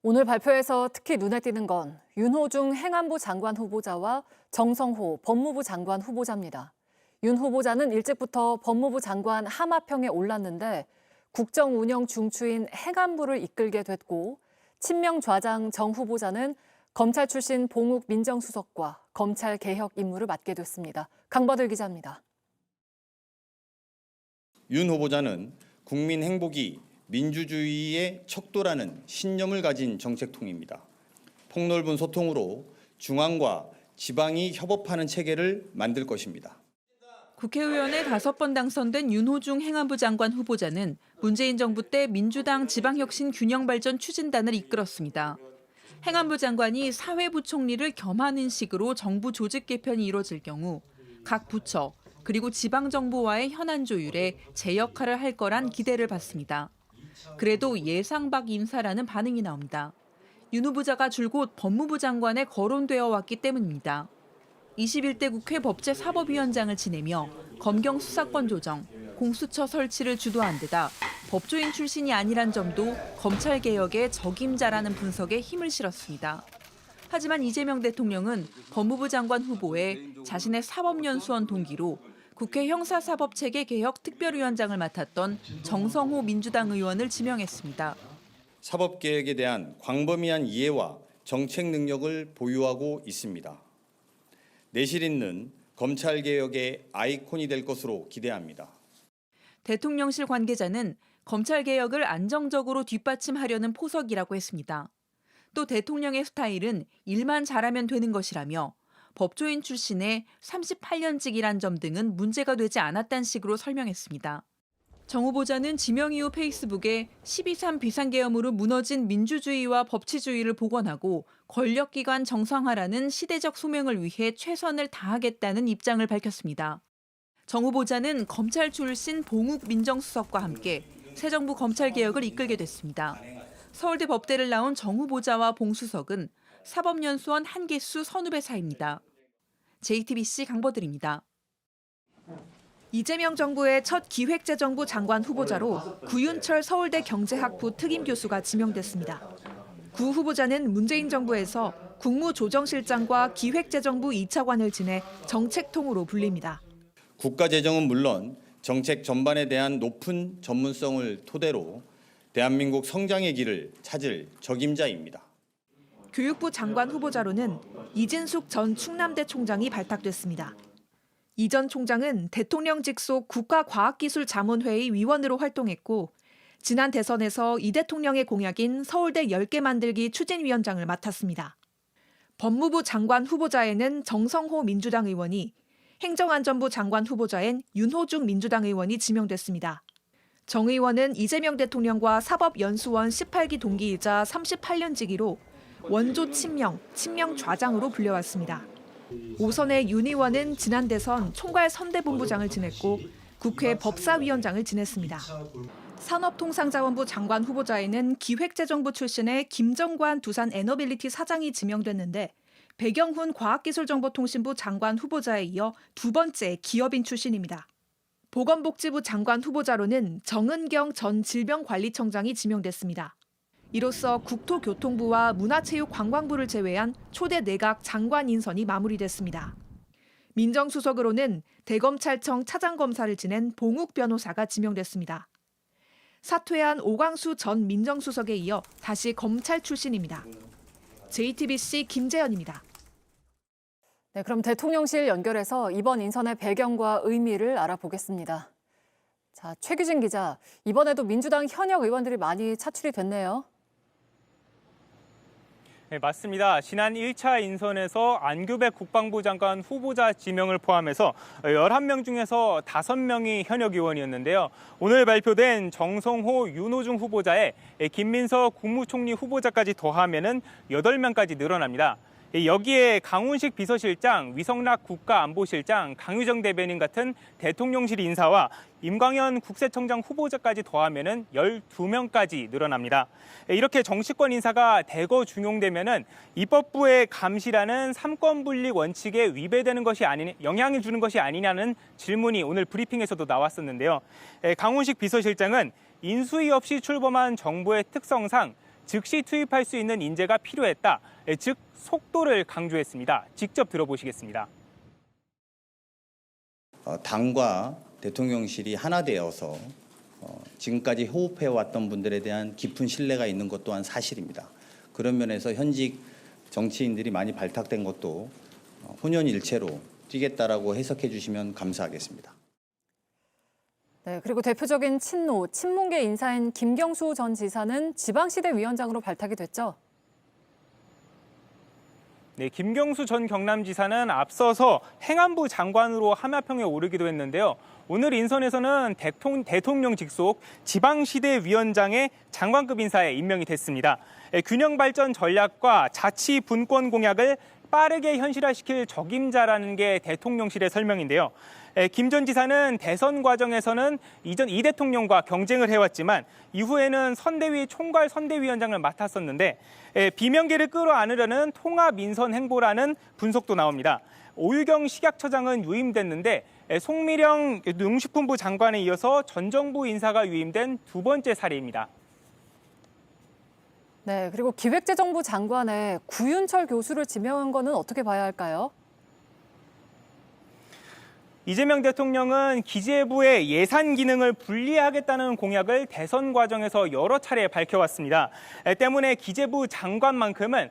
오늘 발표에서 특히 눈에 띄는 건 윤호중 행안부 장관 후보자와 정성호 법무부 장관 후보자입니다. 윤 후보자는 일찍부터 법무부 장관 하마평에 올랐는데 국정 운영 중추인 행안부를 이끌게 됐고, 친명 좌장 정 후보자는 검찰 출신 봉욱 민정수석과 검찰 개혁 임무를 맡게 됐습니다. 강버들 기자입니다. 윤 후보자는 국민 행복이 민주주의의 척도라는 신념을 가진 정책통입니다. 폭넓은 소통으로 중앙과 지방이 협업하는 체계를 만들 것입니다. 국회의원에 5번 당선된 윤호중 행안부 장관 후보자는 문재인 정부 때 민주당 지방혁신균형발전 추진단을 이끌었습니다. 행안부 장관이 사회부총리를 겸하는 식으로 정부 조직 개편이 이뤄질 경우 각 부처 그리고 지방정부와의 현안 조율에 제 역할을 할 거란 기대를 받습니다. 그래도 예상 밖 인사라는 반응이 나옵니다. 윤 후보자가 줄곧 법무부 장관에 거론되어 왔기 때문입니다. 21대 국회 법제사법위원장을 지내며 검경 수사권 조정, 공수처 설치를 주도한 데다 법조인 출신이 아니란 점도 검찰개혁의 적임자라는 분석에 힘을 실었습니다. 하지만 이재명 대통령은 법무부 장관 후보에 자신의 사법연수원 동기로 국회 형사사법체계 개혁 특별위원장을 맡았던 정성호 민주당 의원을 지명했습니다. 사법개혁에 대한 광범위한 이해와 정책 능력을 보유하고 있습니다. 내실 있는 검찰개혁의 아이콘이 될 것으로 기대합니다. 대통령실 관계자는 검찰개혁을 안정적으로 뒷받침하려는 포석이라고 했습니다. 또 대통령의 스타일은 일만 잘하면 되는 것이라며 법조인 출신의 38년직이란 점 등은 문제가 되지 않았다는 식으로 설명했습니다. 정 후보자는 지명 이후 페이스북에 12.3 비상계엄으로 무너진 민주주의와 법치주의를 복원하고 권력기관 정상화라는 시대적 소명을 위해 최선을 다하겠다는 입장을 밝혔습니다. 정 후보자는 검찰 출신 봉욱 민정수석과 함께 새 정부 검찰개혁을 이끌게 됐습니다. 서울대 법대를 나온 정 후보자와 봉 수석은 사법연수원 한개수 선후배 사이입니다. JTBC 강버들입니다. 이재명 정부의 첫 기획재정부 장관 후보자로 구윤철 서울대 경제학부 특임 교수가 지명됐습니다. 구 후보자는 문재인 정부에서 국무조정실장과 기획재정부 2차관을 지내 정책통으로 불립니다. 국가재정은 물론 정책 전반에 대한 높은 전문성을 토대로 대한민국 성장의 길을 찾을 적임자입니다. 교육부 장관 후보자로는 이진숙 전 충남대 총장이 발탁됐습니다. 이 전 총장은 대통령 직속 국가과학기술자문회의 위원으로 활동했고 지난 대선에서 이 대통령의 공약인 서울대 10개 만들기 추진위원장을 맡았습니다. 법무부 장관 후보자에는 정성호 민주당 의원이, 행정안전부 장관 후보자엔 윤호중 민주당 의원이 지명됐습니다. 정 의원은 이재명 대통령과 사법연수원 18기 동기이자 38년지기로 원조 친명 좌장으로 불려왔습니다. 오선의 윤 의원은 지난 대선 총괄 선대본부장을 지냈고 국회 법사위원장을 지냈습니다. 산업통상자원부 장관 후보자에는 기획재정부 출신의 김정관 두산 에너빌리티 사장이 지명됐는데 배경훈 과학기술정보통신부 장관 후보자에 이어 두 번째 기업인 출신입니다. 보건복지부 장관 후보자로는 정은경 전 질병관리청장이 지명됐습니다. 이로써 국토교통부와 문화체육관광부를 제외한 초대 내각 장관 인선이 마무리됐습니다. 민정수석으로는 대검찰청 차장검사를 지낸 봉욱 변호사가 지명됐습니다. 사퇴한 오광수 전 민정수석에 이어 다시 검찰 출신입니다. JTBC 김재현입니다. 네, 그럼 대통령실 연결해서 이번 인선의 배경과 의미를 알아보겠습니다. 자, 최규진 기자, 이번에도 민주당 현역 의원들이 많이 차출이 됐네요. 네, 맞습니다. 지난 1차 인선에서 안규백 국방부 장관 후보자 지명을 포함해서 11명 중에서 5명이 현역 의원이었는데요. 오늘 발표된 정성호, 윤호중 후보자에 김민석 국무총리 후보자까지 더하면은 8명까지 늘어납니다. 여기에 강훈식 비서실장, 위성락 국가안보실장, 강유정 대변인 같은 대통령실 인사와 임광현 국세청장 후보자까지 더하면은 12명까지 늘어납니다. 이렇게 정치권 인사가 대거 중용되면은 입법부의 감시라는 삼권분립 원칙에 위배되는 것이 아니냐, 영향을 주는 것이 아니냐는 질문이 오늘 브리핑에서도 나왔었는데요. 강훈식 비서실장은 인수위 없이 출범한 정부의 특성상 즉시 투입할 수 있는 인재가 필요했다. 즉 속도를 강조했습니다. 직접 들어보시겠습니다. 당과 대통령실이 하나 되어서 지금까지 호흡해왔던 분들에 대한 깊은 신뢰가 있는 것 또한 사실입니다. 그런 면에서 현직 정치인들이 많이 발탁된 것도 혼연일체로 뛰겠다라고 해석해 주시면 감사하겠습니다. 네, 그리고 대표적인 친문계 인사인 김경수 전 지사는 지방시대위원장으로 발탁이 됐죠. 네, 김경수 전 경남지사는 앞서서 행안부 장관으로 하마평에 오르기도 했는데요. 오늘 인선에서는 대통령 직속 지방시대위원장의 장관급 인사에 임명이 됐습니다. 균형 발전 전략과 자치 분권 공약을 빠르게 현실화시킬 적임자라는 게 대통령실의 설명인데요. 김 전 지사는 대선 과정에서는 이전 이 대통령과 경쟁을 해왔지만 이후에는 선대위 총괄 선대위원장을 맡았었는데 비명계를 끌어안으려는 통합 인선 행보라는 분석도 나옵니다. 오유경 식약처장은 유임됐는데 송미령 농식품부 장관에 이어서 전 정부 인사가 유임된 두 번째 사례입니다. 네, 그리고 기획재정부 장관에 구윤철 교수를 지명한 거는 어떻게 봐야 할까요? 이재명 대통령은 기재부의 예산 기능을 분리하겠다는 공약을 대선 과정에서 여러 차례 밝혀왔습니다. 때문에 기재부 장관만큼은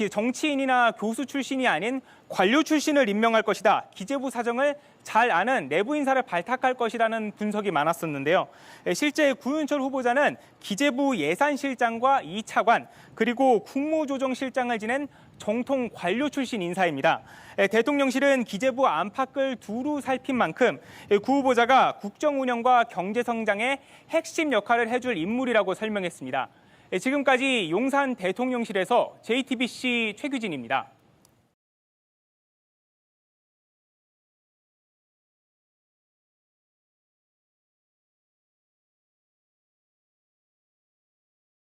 정치인이나 교수 출신이 아닌 관료 출신을 임명할 것이다. 기재부 사정을 잘 아는 내부 인사를 발탁할 것이라는 분석이 많았었는데요. 실제 구윤철 후보자는 기재부 예산실장과 2차관 그리고 국무조정실장을 지낸 정통 관료 출신 인사입니다. 대통령실은 기재부 안팎을 두루 살핀 만큼 구 후보자가 국정 운영과 경제 성장의 핵심 역할을 해줄 인물이라고 설명했습니다. 지금까지 용산 대통령실에서 JTBC 최규진입니다.